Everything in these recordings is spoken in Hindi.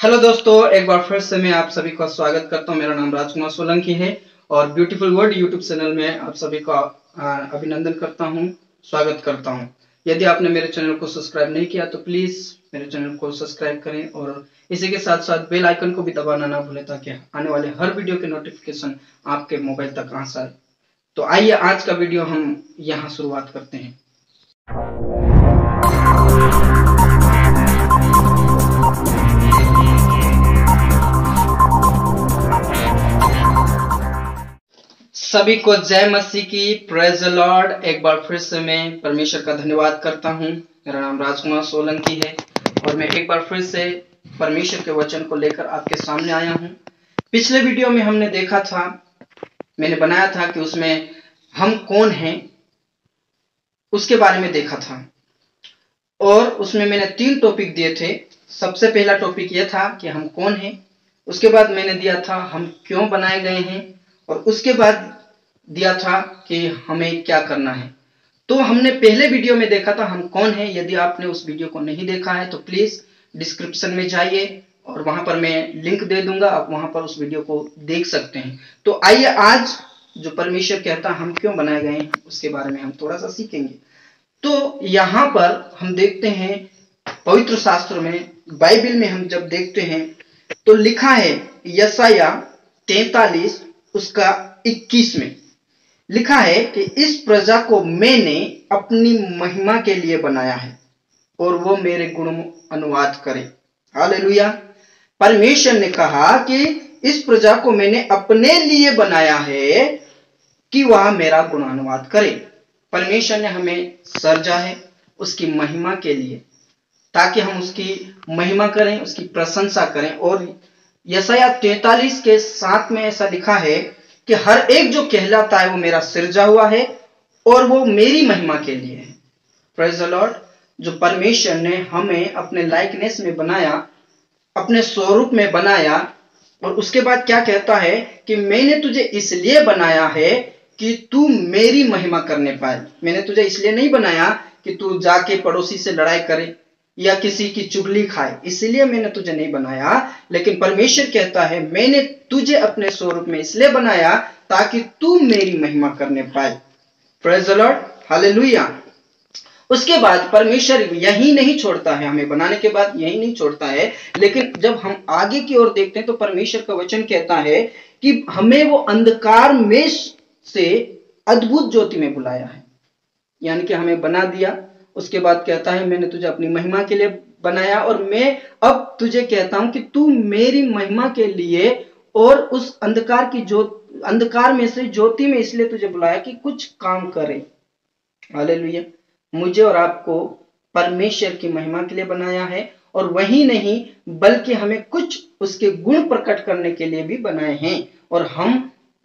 हेलो दोस्तों, एक बार फिर से मैं आप सभी का स्वागत करता हूं। मेरा नाम राजकुमार सोलंकी है और ब्यूटीफुल वर्ड यूट्यूब चैनल में आप सभी का अभिनंदन करता हूं, स्वागत करता हूं। यदि आपने मेरे चैनल को सब्सक्राइब नहीं किया तो प्लीज मेरे चैनल को सब्सक्राइब करें और इसी के साथ साथ बेल आइकन को भी दबाना ना भूलें ताकि आने वाले हर वीडियो के नोटिफिकेशन आपके मोबाइल तक आ जाए। तो आइए आज का वीडियो हम यहाँ शुरुआत करते हैं। सभी को जय मसीह की, प्रेज द लॉर्ड। एक बार फिर से मैं परमेश्वर का धन्यवाद करता हूं। मेरा नाम राजकुमार सोलंकी है और मैं एक बार फिर से परमेश्वर के वचन को लेकर आपके सामने आया हूं। पिछले वीडियो में हमने देखा था, मैंने बनाया था कि उसमें हम कौन हैं उसके बारे में देखा था और उसमें मैंने 3 टॉपिक दिए थे। सबसे पहला टॉपिक यह था कि हम कौन हैं, उसके बाद मैंने दिया था हम क्यों बनाए गए हैं और उसके बाद दिया था कि हमें क्या करना है। तो हमने पहले वीडियो में देखा था हम कौन है। यदि आपने उस वीडियो को नहीं देखा है तो प्लीज डिस्क्रिप्शन में जाइए और वहां पर मैं लिंक दे दूंगा, आप वहां पर उस वीडियो को देख सकते हैं। तो आइए आज जो परमेश्वर कहता हम क्यों बनाए गए हैं उसके बारे में हम थोड़ा सा सीखेंगे। तो यहाँ पर हम देखते हैं पवित्र शास्त्र में, बाइबल में हम जब देखते हैं तो लिखा है यशाया 43 उसका 21 में लिखा है कि इस प्रजा को मैंने अपनी महिमा के लिए बनाया है और वो मेरे गुण अनुवाद करे। हालेलुया। परमेश्वर ने कहा कि इस प्रजा को मैंने अपने लिए बनाया है कि वह मेरा गुण अनुवाद करे। परमेश्वर ने हमें सर्जा है उसकी महिमा के लिए, ताकि हम उसकी महिमा करें, उसकी प्रशंसा करें। और यशाया 43 के 7 में ऐसा लिखा है कि हर एक जो कहलाता है वो मेरा सिरजा हुआ है और वो मेरी महिमा के लिए है। Praise the Lord. जो परमेश्वर ने हमें अपने लाइकनेस में बनाया, अपने स्वरूप में बनाया, और उसके बाद क्या कहता है कि मैंने तुझे इसलिए बनाया है कि तू मेरी महिमा करने पाए। मैंने तुझे इसलिए नहीं बनाया कि तू जाके पड़ोसी से लड़ाई करे या किसी की चुगली खाए, इसलिए मैंने तुझे नहीं बनाया। लेकिन परमेश्वर कहता है मैंने तुझे अपने स्वरूप में इसलिए बनाया ताकि तू मेरी महिमा करने पाए। Praise the Lord, hallelujah. उसके बाद परमेश्वर यही नहीं छोड़ता है, हमें बनाने के बाद यही नहीं छोड़ता है, लेकिन जब हम आगे की ओर देखते हैं तो परमेश्वर का वचन कहता है कि हमें वो अंधकार में से अद्भुत ज्योति में बुलाया है, यानी कि हमें बना दिया। उसके बाद कहता है मैंने तुझे अपनी महिमा के लिए बनाया और मैं अब तुझे कहता हूं कि तू मेरी महिमा के लिए और उस अंधकार में से ज्योति में इसलिए तुझे बुलाया कि कुछ काम करे। हालेलुया। मुझे और आपको परमेश्वर की महिमा के लिए बनाया है और वही नहीं बल्कि हमें कुछ उसके गुण प्रकट करने के लिए भी बनाए हैं। और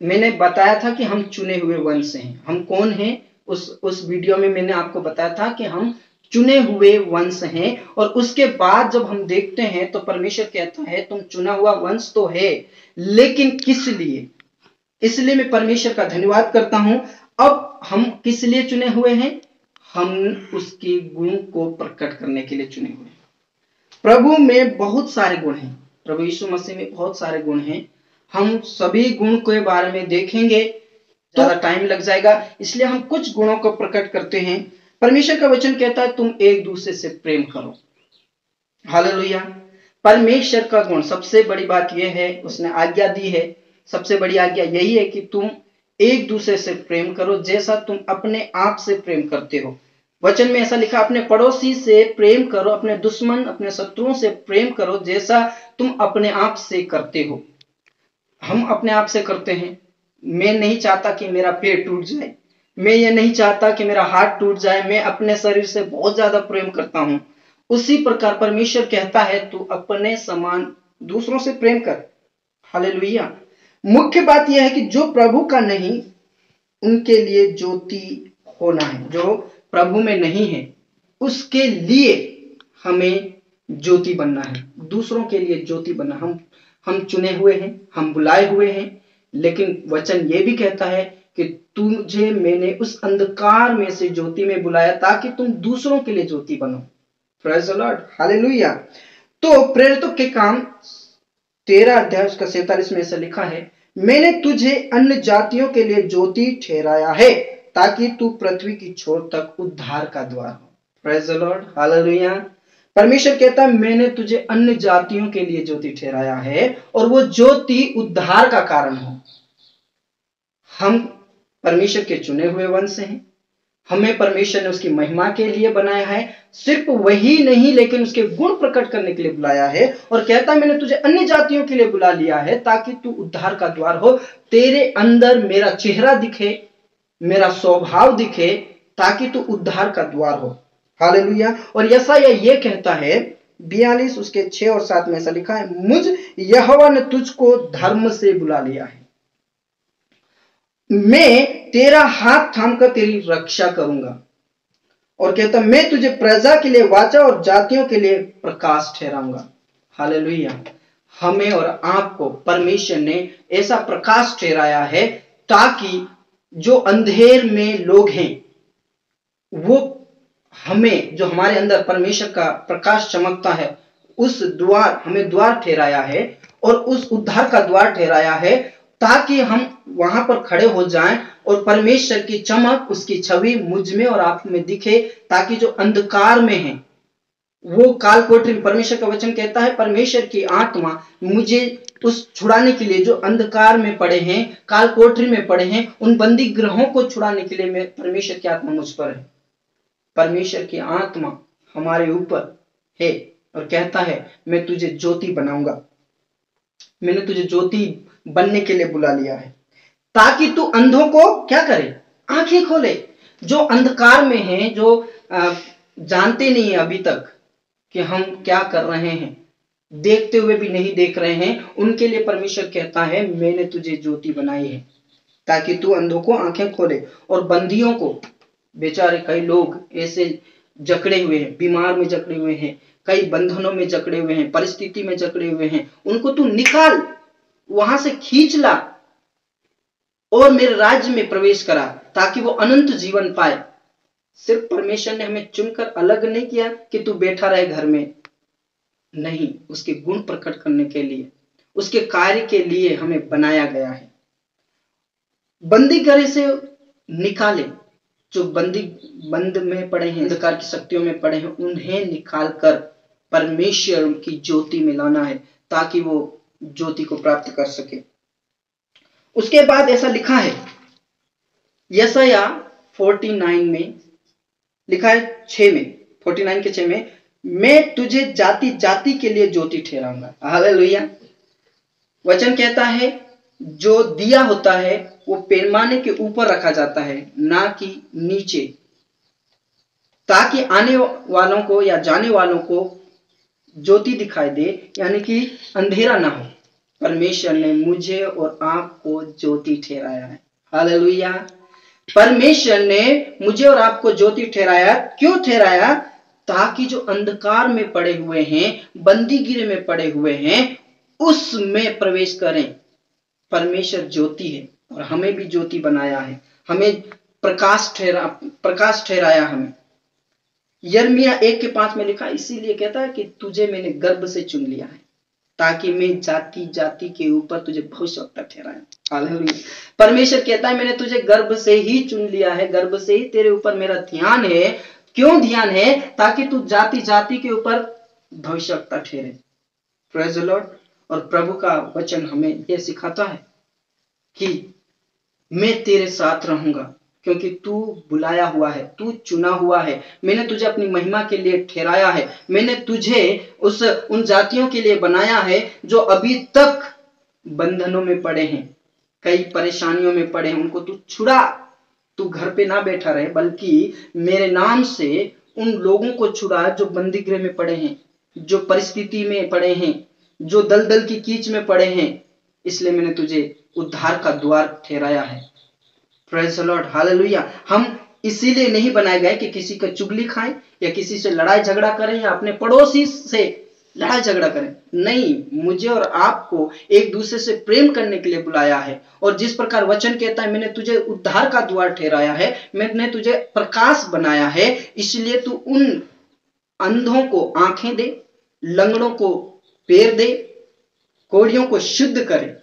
मैंने बताया था कि हम चुने हुए वंश हैं। हम कौन हैं? उस वीडियो में मैंने आपको बताया था कि हम चुने हुए वंश हैं। और उसके बाद जब हम देखते हैं तो परमेश्वर कहता है तुम चुना हुआ वंश तो है, लेकिन किस लिए? इसलिए मैं परमेश्वर का धन्यवाद करता हूं। अब हम किस लिए चुने हुए हैं? हम उसके गुण को प्रकट करने के लिए चुने हुए हैं। प्रभु में बहुत सारे गुण हैं, प्रभु यीशु मसीह में बहुत सारे गुण हैं। हम सभी गुण के बारे में देखेंगे, ज्यादा टाइम लग जाएगा, इसलिए हम कुछ गुणों को प्रकट करते हैं। परमेश्वर का वचन कहता है तुम एक दूसरे से प्रेम करो। हालेलुया। परमेश्वर का गुण, सबसे बड़ी बात यह है, उसने आज्ञा दी है, सबसे बड़ी आज्ञा यही है कि तुम एक दूसरे से प्रेम करो जैसा तुम अपने आप से प्रेम करते हो। वचन में ऐसा लिखा अपने पड़ोसी से प्रेम करो, अपने दुश्मन अपने शत्रुओं से प्रेम करो जैसा तुम अपने आप से करते हो। हम अपने आप से करते हैं। मैं नहीं चाहता कि मेरा पेट टूट जाए, मैं ये नहीं चाहता कि मेरा हाथ टूट जाए, मैं अपने शरीर से बहुत ज्यादा प्रेम करता हूं। उसी प्रकार परमेश्वर कहता है तू अपने समान दूसरों से प्रेम कर। हालेलुया। मुख्य बात यह है कि जो प्रभु का नहीं उनके लिए ज्योति होना है। जो प्रभु में नहीं है उसके लिए हमें ज्योति बनना है, दूसरों के लिए ज्योति बनना। हम चुने हुए हैं, हम बुलाए हुए हैं, लेकिन वचन ये भी कहता है कि तुझे मैंने उस अंधकार में से ज्योति में बुलाया ताकि तुम दूसरों के लिए ज्योति बनो। Praise the Lord, hallelujah. तो प्रेरितों के काम 13 अध्याय उसका 47 में ऐसा लिखा है, मैंने तुझे अन्य जातियों के लिए ज्योति ठहराया है ताकि तू पृथ्वी की छोर तक उद्धार का द्वार हो। Praise the Lord, hallelujah. परमेश्वर कहता है मैंने तुझे अन्य जातियों के लिए ज्योति ठहराया है और वो ज्योति उद्धार का कारण हो। हम परमेश्वर के चुने हुए वंश हैं, हमें परमेश्वर ने उसकी महिमा के लिए बनाया है। सिर्फ वही नहीं लेकिन उसके गुण प्रकट करने के लिए बुलाया है और कहता है मैंने तुझे अन्य जातियों के लिए बुला लिया है ताकि तू उद्धार का द्वार हो। तेरे अंदर मेरा चेहरा दिखे, मेरा स्वभाव दिखे, ताकि तू उद्धार का द्वार हो। हालेलुया। और यशायाह ये कहता है 42 उसके 6 और 7 में ऐसा लिखा है, मुझ यहोवा ने तुझको धर्म से बुला लिया है, मैं तेरा हाथ थामकर तेरी रक्षा करूंगा। और कहता मैं तुझे प्रजा के लिए वाचा और जातियों के लिए प्रकाश ठहराऊंगा। हालेलुया। हमें और आपको परमेश्वर ने ऐसा प्रकाश ठहराया है ताकि जो अंधेर में लोग हैं वो हमें, जो हमारे अंदर परमेश्वर का प्रकाश चमकता है, उस द्वार, हमें द्वार ठहराया है और उस उद्धार का द्वार ठहराया है ताकि हम वहां पर खड़े हो जाएं और परमेश्वर की चमक, उसकी छवि मुझ में और आप में दिखे, ताकि जो अंधकार में है वो काल कोठरी में, परमेश्वर का वचन कहता है परमेश्वर की आत्मा मुझे उस छुड़ाने के लिए, जो अंधकार में पड़े हैं, काल कोठरी में पड़े हैं, उन बंदी ग्रहों को छुड़ाने के लिए मैं, परमेश्वर की आत्मा मुझ पर है। परमेश्वर की आत्मा हमारे ऊपर है और कहता है मैं तुझे ज्योति बनाऊंगा, मैंने तुझे ज्योति बनने के लिए बुला लिया है ताकि तू अंधों को क्या करे, आंखें खोले। जो अंधकार में हैं, जो जानते नहीं है अभी तक कि हम क्या कर रहे हैं, देखते हुए भी नहीं देख रहे हैं, उनके लिए परमेश्वर कहता है मैंने तुझे ज्योति बनाई है ताकि तू अंधों को आंखें खोले और बंदियों को, बेचारे कई लोग ऐसे जकड़े हुए हैं, बीमार में जकड़े हुए हैं, कई बंधनों में जकड़े हुए हैं, परिस्थिति में जकड़े हुए हैं, उनको तू निकाल, वहां से खींच ला और मेरे राज्य में प्रवेश करा ताकि वो अनंत जीवन पाए। सिर्फ परमेश्वर ने हमें चुनकर अलग नहीं किया कि तू बैठा रहे घर में, नहीं, उसके गुण प्रकट करने के लिए, उसके कार्य के लिए हमें बनाया गया है। बंदी गृह से निकाले, जो बंद में पड़े हैं, अंधकार की शक्तियों में पड़े हैं, उन्हें निकालकर परमेश्वर की ज्योति में लाना है ताकि वो ज्योति को प्राप्त कर सके। उसके बाद ऐसा लिखा है यशायाह 49 में लिखा है 6 में, 49 के 6 में, मैं तुझे जाति जाति के लिए ज्योति ठहराऊंगा। हालेलुया। वचन कहता है जो दिया होता है वो पैमाने के ऊपर रखा जाता है, ना कि नीचे, ताकि आने वालों को या जाने वालों को ज्योति दिखाई दे, यानी कि अंधेरा ना हो। परमेश्वर ने मुझे और आपको ज्योति ठहराया है। हालेलुया। परमेश्वर ने मुझे और आपको ज्योति ठहराया। क्यों ठहराया? ताकि जो अंधकार में पड़े हुए हैं, बंदी गिरे में पड़े हुए हैं, उसमें प्रवेश करें। परमेश्वर ज्योति है और हमें भी ज्योति बनाया है, हमें प्रकाश ठहराया हमें। यिर्मयाह 1:5 में लिखा, इसीलिए कहता है कि तुझे मैंने गर्भ से चुन लिया है ताकि मैं जाति जाति के ऊपर तुझे भविष्यवक्ता ठहराया। हालेलुया। परमेश्वर कहता है मैंने तुझे गर्भ से ही चुन लिया है, गर्भ से ही तेरे ऊपर मेरा ध्यान है। क्यों ध्यान है? ताकि तू जाति जाति के ऊपर भविष्यवक्ता ठहरे। Praise the Lord. और प्रभु का वचन हमें यह सिखाता है कि मैं तेरे साथ रहूंगा क्योंकि तू बुलाया हुआ है, तू चुना हुआ है, मैंने तुझे अपनी महिमा के लिए ठहराया है, मैंने तुझे उन जातियों के लिए बनाया है जो अभी तक बंधनों में पड़े हैं, कई परेशानियों में पड़े हैं, उनको तू छुड़ा। तू घर पे ना बैठा रहे बल्कि मेरे नाम से उन लोगों को छुड़ा जो बंदी गृह में पड़े हैं, जो परिस्थिति में पड़े हैं, जो दलदल की कीच में पड़े हैं। इसलिए मैंने तुझे उद्धार का द्वार ठहराया है। Praise the Lord. हालेलुया। हम इसीलिए नहीं बनाए गए कि किसी का चुगली खाएं या किसी से लड़ाई झगड़ा करें या अपने पड़ोसी से लड़ाई झगड़ा करें। नहीं, मुझे और आपको एक दूसरे से प्रेम करने के लिए बुलाया है। और जिस प्रकार वचन कहता है मैंने तुझे उद्धार का द्वार ठहराया है, मैंने तुझे प्रकाश बनाया है, इसलिए तू उन अंधों को आंखें दे, लंगड़ों को पैर दे, कोढ़ियों को शुद्ध करे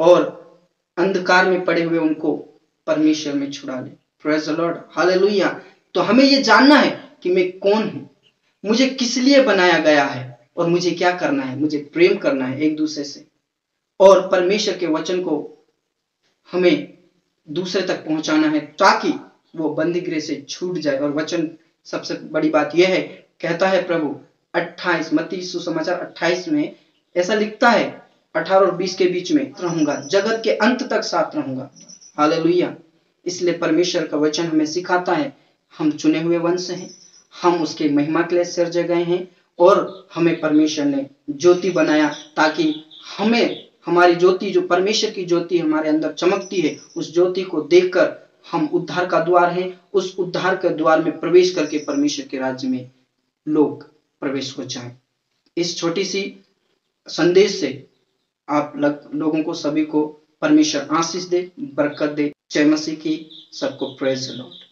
और अंधकार में पड़े हुए उनको परमेश्वर में छुड़ा ले। Praise the Lord, hallelujah. तो हमें ये जानना है कि मैं कौन हूं, मुझे किस लिए बनाया गया है और मुझे क्या करना है। मुझे प्रेम करना है एक दूसरे से और परमेश्वर के वचन को हमें दूसरे तक पहुंचाना है ताकि वो बंदीगृह से छूट जाए। और वचन सबसे बड़ी बात यह है, कहता है प्रभु 28 मत्ती सुसमाचार 28 में ऐसा लिखता है 18 और 20 के बीच में, रहूंगा जगत के अंत तक साथ रहूंगा। हालेलुया। इसलिए परमेश्वर का वचन हमें सिखाता है हम चुने हुए वंश हैं, हम उसके महिमा के लिए सृजे गए हैं और हमें परमेश्वर ने ज्योति बनाया ताकि हमें हमारी ज्योति, जो परमेश्वर की ज्योति हमारे अंदर चमकती है, उस ज्योति को देखकर हम उद्धार का द्वार है, उस उद्धार के द्वार में प्रवेश करके परमेश्वर के राज्य में लोग प्रवेश हो जाएं। इस छोटी सी संदेश से आप लोगों को, सभी को परमेश्वर आशीष दे, बरकत दे। जय मसीह की। सबको प्रेज द लॉर्ड।